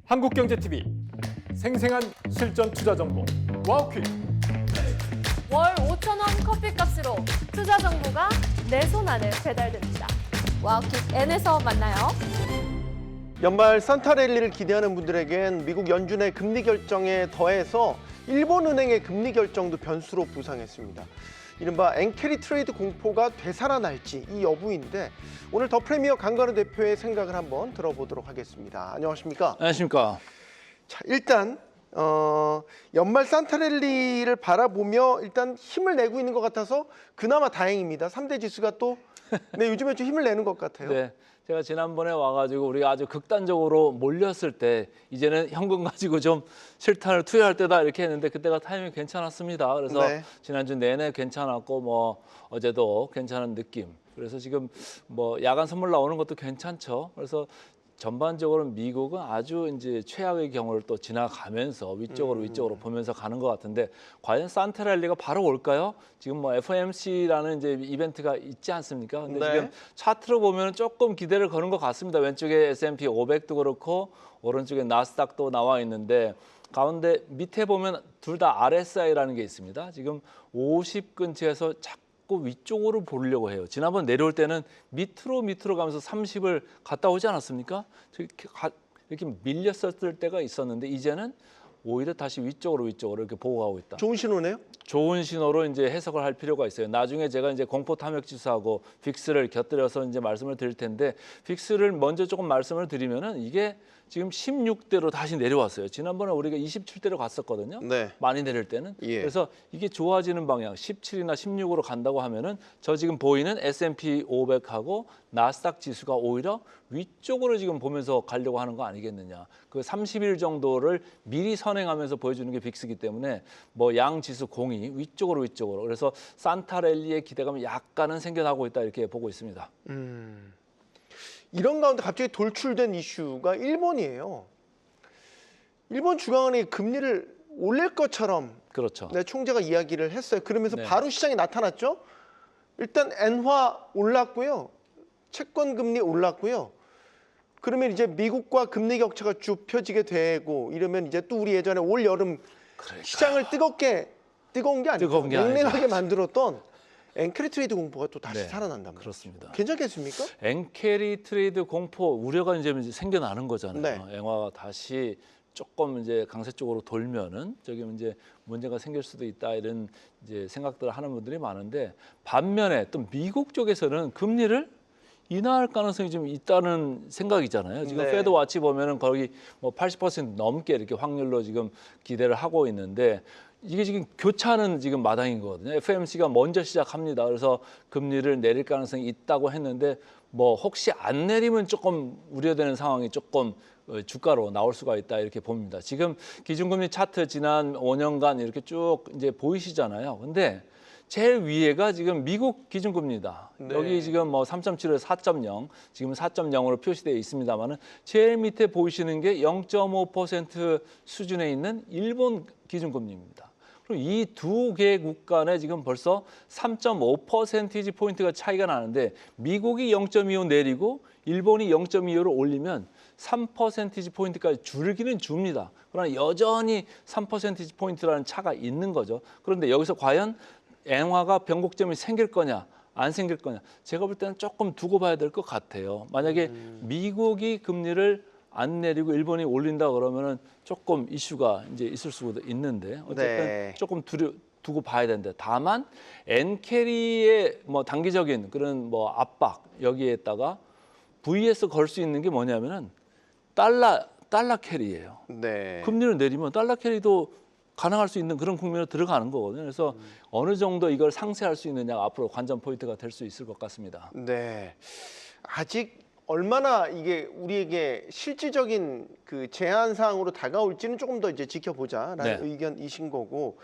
한국경제TV 생생한 실전 투자 정보 와우퀴. 월 5,000원 커피값으로 투자 정보가 내 손 안에 배달됩니다. 와우킥 N에서 만나요. 연말 산타랠리를 기대하는 분들에겐 미국 연준의 금리 결정에 더해서 일본은행의 금리 결정도 변수로 부상했습니다. 이른바 엔캐리 트레이드 공포가 되살아날지 이 여부인데 오늘 더 프리미어 강관우 대표의 생각을 한번 들어보도록 하겠습니다. 안녕하십니까? 안녕하십니까? 자, 일단 연말 산타랠리를 바라보며 일단 힘을 내고 있는 것 같아서 그나마 다행입니다. 3대 지수가 또 요즘에 좀 힘을 내는 것 같아요. 네, 제가 지난번에 와가지고 우리가 아주 극단적으로 몰렸을 때 이제는 현금 가지고 좀 실탄을 투여할 때다 이렇게 했는데 그때가 타이밍이 괜찮았습니다. 그래서 네. 지난주 내내 괜찮았고 뭐 어제도 괜찮은 느낌. 그래서 지금 뭐 야간 선물 나오는 것도 괜찮죠. 그래서 전반적으로 미국은 아주 이제 최악의 경우를 또 지나가면서 위쪽으로 보면서 가는 것 같은데 과연 산타랠리가 바로 올까요? 지금 뭐 FOMC라는 이제 이벤트가 있지 않습니까? 근데 네. 지금 차트로 보면 조금 기대를 거는 것 같습니다. 왼쪽에 S&P 500도 그렇고 오른쪽에 나스닥도 나와 있는데 가운데 밑에 보면 둘 다 RSI라는 게 있습니다. 지금 50 근처에서 자꾸 위쪽으로 보려고 해요. 지난번 내려올 때는 밑으로 가면서 30을 갔다 오지 않았습니까? 이렇게 밀렸었을 때가 있었는데 이제는 오히려 다시 위쪽으로 이렇게 보고 가고 있다. 좋은 신호네요. 좋은 신호로 이제 해석을 할 필요가 있어요. 나중에 제가 이제 공포 탐욕 지수하고 빅스를 곁들여서 이제 말씀을 드릴 텐데 빅스를 먼저 조금 말씀을 드리면은 이게 지금 16대로 다시 내려왔어요. 지난번에 우리가 27대로 갔었거든요. 네. 많이 내릴 때는. 예. 그래서 이게 좋아지는 방향 17이나 16으로 간다고 하면은 저 지금 보이는 S&P 500하고 나스닥 지수가 오히려 위쪽으로 지금 보면서 가려고 하는 거 아니겠느냐. 그 30일 정도를 미리 선행하면서 보여주는 게 빅스이기 때문에 뭐 양 지수 공이 위쪽으로. 그래서 산타랠리의 기대감이 약간은 생겨나고 있다 이렇게 보고 있습니다. 이런 가운데 갑자기 돌출된 이슈가 일본이에요. 일본 중앙은행이 금리를 올릴 것처럼 그렇죠. 총재가 이야기를 했어요. 그러면서 네. 바로 시장에 나타났죠. 일단 엔화 올랐고요. 채권 금리 올랐고요. 그러면 이제 미국과 금리 격차가 쭉 펴지게 되고 이러면 이제 또 우리 예전에 올 여름 시장을 뜨거운 게 아니고 뜨거운 게 냉랭하게 아니죠. 만들었던 엔캐리 트레이드 공포가 또 다시 네, 살아난단 말이에요. 그렇습니다. 괜찮겠습니까? 엔캐리 트레이드 공포 우려가 이제 생겨나는 거잖아요. 네. 엔화가 다시 조금 이제 강세 쪽으로 돌면은 저기 이제 문제가 생길 수도 있다 이런 이제 생각들을 하는 분들이 많은데 반면에 또 미국 쪽에서는 금리를 인하할 가능성이 좀 있다는 생각이잖아요. 지금 네. 페드 와치 보면은 거의 뭐 80% 넘게 이렇게 확률로 지금 기대를 하고 있는데 이게 지금 교차하는 지금 마당인 거거든요. FOMC가 먼저 시작합니다. 그래서 금리를 내릴 가능성이 있다고 했는데 뭐 혹시 안 내리면 조금 우려되는 상황이 조금 주가로 나올 수가 있다 이렇게 봅니다. 지금 기준금리 차트 지난 5년간 이렇게 쭉 이제 보이시잖아요. 근데 제일 위에가 지금 미국 기준금리다. 네. 여기 지금 뭐 3.7에서 4.0, 지금 4.0으로 표시되어 있습니다만은 제일 밑에 보이시는 게 0.5% 수준에 있는 일본 기준금리입니다. 그리고 이 두 개국 간에 지금 벌써 3.5%포인트 포인트가 차이가 나는데 미국이 0.25 내리고 일본이 0.25로 올리면 3% 포인트까지 줄기는 줍니다. 그러나 여전히 3% 포인트라는 차가 있는 거죠. 그런데 여기서 과연 엔화가 변곡점이 생길 거냐 안 생길 거냐 제가 볼 때는 조금 두고 봐야 될 것 같아요. 만약에 미국이 금리를 안 내리고 일본이 올린다 그러면은 조금 이슈가 이제 있을 수도 있는데 어쨌든 네. 조금 두고 봐야 되는데 다만 엔캐리의 뭐 단기적인 그런 뭐 압박 여기에다가 VS 걸 수 있는 게 뭐냐면은 달러 캐리예요. 네. 금리를 내리면 달러 캐리도 가능할 수 있는 그런 국면으로 들어가는 거거든요. 그래서 어느 정도 이걸 상쇄할 수 있느냐 앞으로 관전 포인트가 될 수 있을 것 같습니다. 네. 아직 얼마나 이게 우리에게 실질적인 그 제한 사항으로 다가올지는 조금 더 이제 지켜보자라는 네. 의견이신 거고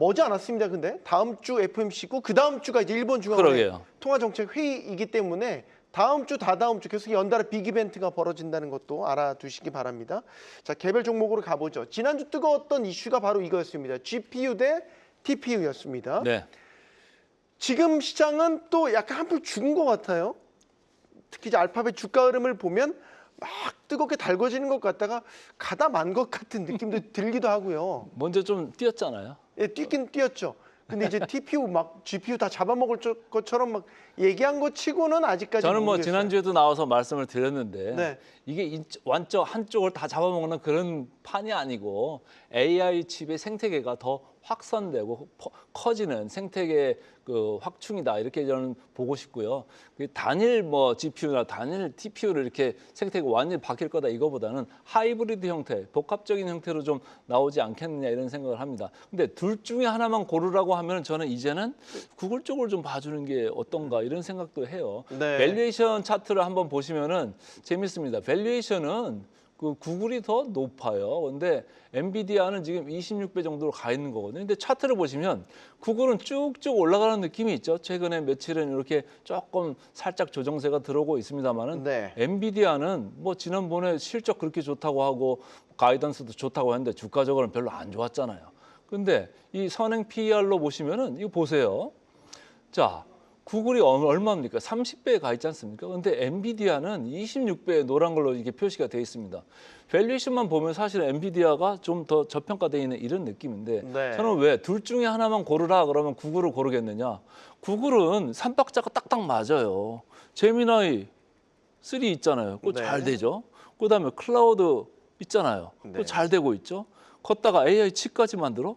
머지 않았습니다. 근데 다음 주 FOMC고 그 다음 주가 이제 일본 중앙은행 그러게요. 통화정책 회의이기 때문에 다음 주 다다음 주 계속 연달아 빅 이벤트가 벌어진다는 것도 알아두시기 바랍니다. 자, 개별 종목으로 가보죠. 지난주 뜨거웠던 이슈가 바로 이거였습니다. GPU 대 TPU였습니다. 네. 지금 시장은 또 약간 한풀 죽은 것 같아요. 특히 이제 알파벳 주가 흐름을 보면 막 뜨겁게 달궈지는 것 같다가 가다 만 것 같은 느낌도 들기도 하고요. 먼저 좀 뛰었잖아요. 예, 뛰긴 뛰었죠. 근데 이제 TPU 막 GPU 다 잡아먹을 것처럼 막 얘기한 것 치고는 아직까지 저는 뭐 모르겠어요. 지난주에도 나와서 말씀을 드렸는데 네. 이게 완전 한쪽을 다 잡아먹는 그런 판이 아니고 AI 칩의 생태계가 더 확산되고 커지는 생태계 그 확충이다 이렇게 저는 보고 싶고요. 그 단일 뭐 GPU나 단일 TPU를 이렇게 생태계가 완전히 바뀔 거다 이거보다는 하이브리드 형태, 복합적인 형태로 좀 나오지 않겠느냐 이런 생각을 합니다. 근데 둘 중에 하나만 고르라고 하면 저는 이제는 구글 쪽을 좀 봐주는 게 어떤가 이런 생각도 해요. 네. 밸류에이션 차트를 한번 보시면은 재밌습니다. 밸류에이션은 그 구글이 더 높아요. 근데 엔비디아는 지금 26배 정도로 가 있는 거거든요. 근데 차트를 보시면 구글은 쭉쭉 올라가는 느낌이 있죠. 최근에 며칠은 이렇게 조금 살짝 조정세가 들어오고 있습니다만은 네. 엔비디아는 뭐 지난번에 실적 그렇게 좋다고 하고 가이던스도 좋다고 했는데 주가적으로는 별로 안 좋았잖아요. 근데 이 선행 PER로 보시면은 이거 보세요. 자, 구글이 얼마입니까? 30배에 가 있지 않습니까? 근데 엔비디아는 26배에 노란 걸로 이게 표시가 되어 있습니다. 밸류에이션만 보면 사실 엔비디아가 좀 더 저평가되어 있는 이런 느낌인데 네. 저는 왜 둘 중에 하나만 고르라 그러면 구글을 고르겠느냐? 구글은 삼박자가 딱딱 맞아요. 제미나이 3 있잖아요. 그거 네. 잘 되죠. 그다음에 클라우드 있잖아요. 그거 네. 잘 되고 있죠. 걷다가 AI 칩까지 만들어?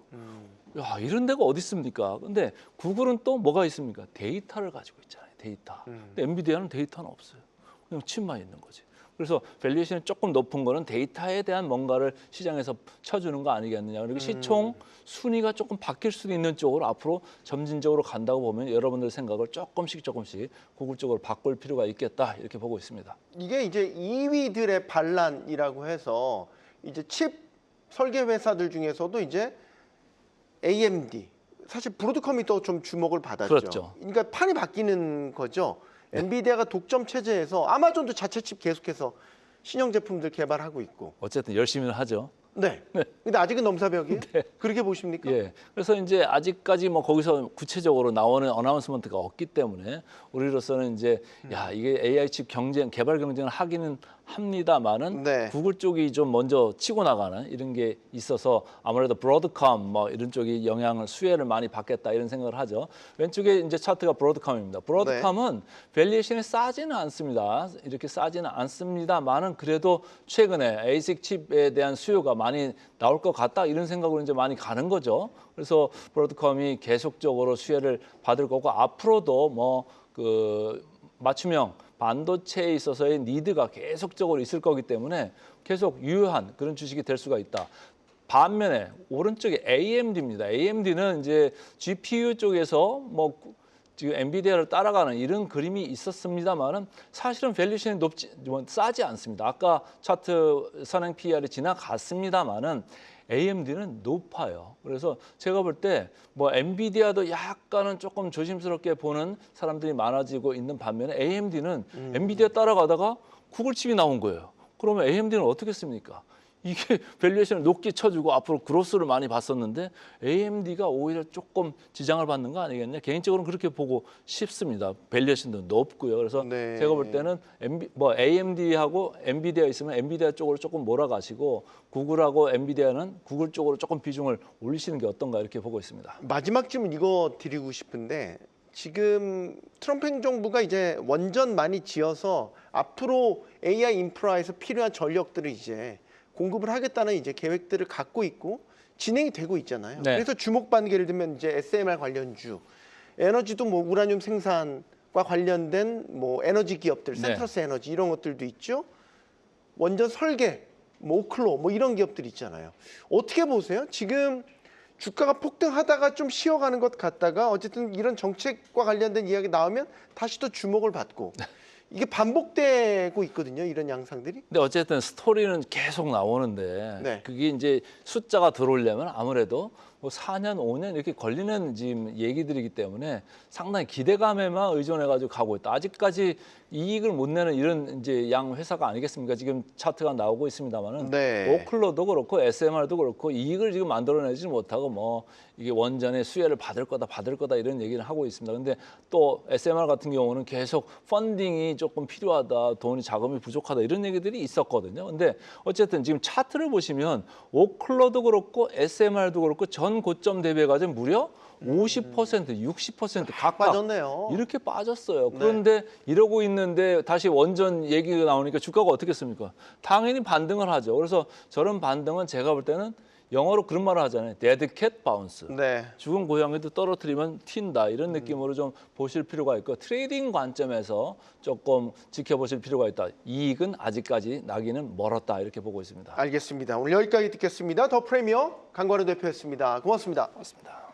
야, 이런 데가 어디 있습니까? 근데 구글은 또 뭐가 있습니까? 데이터를 가지고 있잖아요. 데이터. 근데 엔비디아는 데이터는 없어요. 그냥 칩만 있는 거지. 그래서 밸류에이션이 조금 높은 거는 데이터에 대한 뭔가를 시장에서 쳐주는 거 아니겠느냐. 그리고 시총 순위가 조금 바뀔 수도 있는 쪽으로 앞으로 점진적으로 간다고 보면 여러분들 생각을 조금씩 구글 쪽으로 바꿀 필요가 있겠다 이렇게 보고 있습니다. 이게 이제 2위들의 반란이라고 해서 이제 칩 설계 회사들 중에서도 이제 AMD 사실 브로드컴이 또 좀 주목을 받았죠. 그렇죠. 그러니까 판이 바뀌는 거죠. 엔비디아가 독점 체제에서 아마존도 자체 칩 계속해서 신형 제품들 개발하고 있고. 어쨌든 열심히는 하죠. 네. 근데 아직은 넘사벽이에요? 그렇게 보십니까? 예. 그래서 이제 아직까지 뭐 거기서 구체적으로 나오는 어나운스먼트가 없기 때문에 우리로서는 이제 야, 이게 AI 칩 경쟁, 개발 경쟁을 하기는 합니다만은 네. 구글 쪽이 좀 먼저 치고 나가는 이런 게 있어서 아무래도 브로드컴 뭐 이런 쪽이 영향을 수혜를 많이 받겠다 이런 생각을 하죠. 왼쪽에 이제 차트가 브로드컴입니다. 브로드컴은 밸류에이션이 싸지는 않습니다. 이렇게 싸지는 않습니다만은 그래도 최근에 ASIC 칩에 대한 수요가 많이 나올 것 같다 이런 생각으로 이제 많이 가는 거죠. 그래서 브로드컴이 계속적으로 수혜를 받을 거고 앞으로도 뭐 그 맞춤형 반도체에 있어서의 니드가 계속적으로 있을 거기 때문에 계속 유효한 그런 주식이 될 수가 있다. 반면에 오른쪽에 AMD입니다. AMD는 이제 GPU 쪽에서 뭐 지금 엔비디아를 따라가는 이런 그림이 있었습니다만은 사실은 밸류에이션이 싸지 않습니다. 아까 차트 선행 PER이 지나갔습니다만은 AMD는 높아요. 그래서 제가 볼 때 뭐 엔비디아도 약간은 조금 조심스럽게 보는 사람들이 많아지고 있는 반면에 AMD는 엔비디아 따라가다가 구글 칩이 나온 거예요. 그러면 AMD는 어떻게 씁니까? 이게 밸류에이션을 높게 쳐주고 앞으로 그로스를 많이 봤었는데 AMD가 오히려 조금 지장을 받는 거 아니겠냐? 개인적으로는 그렇게 보고 싶습니다. 밸류에이션도 높고요. 그래서 네. 제가 볼 때는 AMD하고 엔비디아 있으면 엔비디아 쪽으로 조금 몰아가시고 구글하고 엔비디아는 구글 쪽으로 조금 비중을 올리시는 게 어떤가 이렇게 보고 있습니다. 마지막 질문 이거 드리고 싶은데 지금 트럼프 행정부가 이제 원전 많이 지어서 앞으로 AI 인프라에서 필요한 전력들을 이제 공급을 하겠다는 이제 계획들을 갖고 있고 진행이 되고 있잖아요. 네. 그래서 주목받는 게 예를 들면 이제 SMR 관련주, 에너지도 뭐 우라늄 생산과 관련된 뭐 에너지 기업들, 네. 센트러스 에너지 이런 것들도 있죠. 원전 설계, 뭐 오클로 뭐 이런 기업들 있잖아요. 어떻게 보세요? 지금 주가가 폭등하다가 좀 쉬어가는 것 같다가 어쨌든 이런 정책과 관련된 이야기 나오면 다시 또 주목을 받고 이게 반복되고 있거든요. 이런 양상들이. 근데 어쨌든 스토리는 계속 나오는데 네. 그게 이제 숫자가 들어오려면 아무래도 뭐 4년, 5년 이렇게 걸리는 지금 얘기들이기 때문에 상당히 기대감에만 의존해가지고 가고 있다. 아직까지 이익을 못 내는 이런 이제 양 회사가 아니겠습니까? 지금 차트가 나오고 있습니다만은 네. 오클러도 그렇고 SMR도 그렇고 이익을 지금 만들어내지 못하고 뭐 이게 원전의 수혜를 받을 거다 이런 얘기를 하고 있습니다. 근데 또 SMR 같은 경우는 계속 펀딩이 조금 필요하다, 돈이 자금이 부족하다 이런 얘기들이 있었거든요. 근데 어쨌든 지금 차트를 보시면 오클러도 그렇고 SMR도 그렇고 전 고점 대비해가지고 무려 50%, 60% 각각 빠졌네요. 이렇게 빠졌어요. 그런데 이러고 있는데 다시 원전 얘기가 나오니까 주가가 어떻겠습니까? 당연히 반등을 하죠. 그래서 저런 반등은 제가 볼 때는 영어로 그런 말을 하잖아요. Dead cat bounce. 네. 죽은 고양이도 떨어뜨리면 튄다. 이런 느낌으로 좀 보실 필요가 있고 트레이딩 관점에서 조금 지켜보실 필요가 있다. 이익은 아직까지 나기는 멀었다. 이렇게 보고 있습니다. 알겠습니다. 오늘 여기까지 듣겠습니다. 더 프리미어 강관우 대표였습니다. 고맙습니다. 고맙습니다.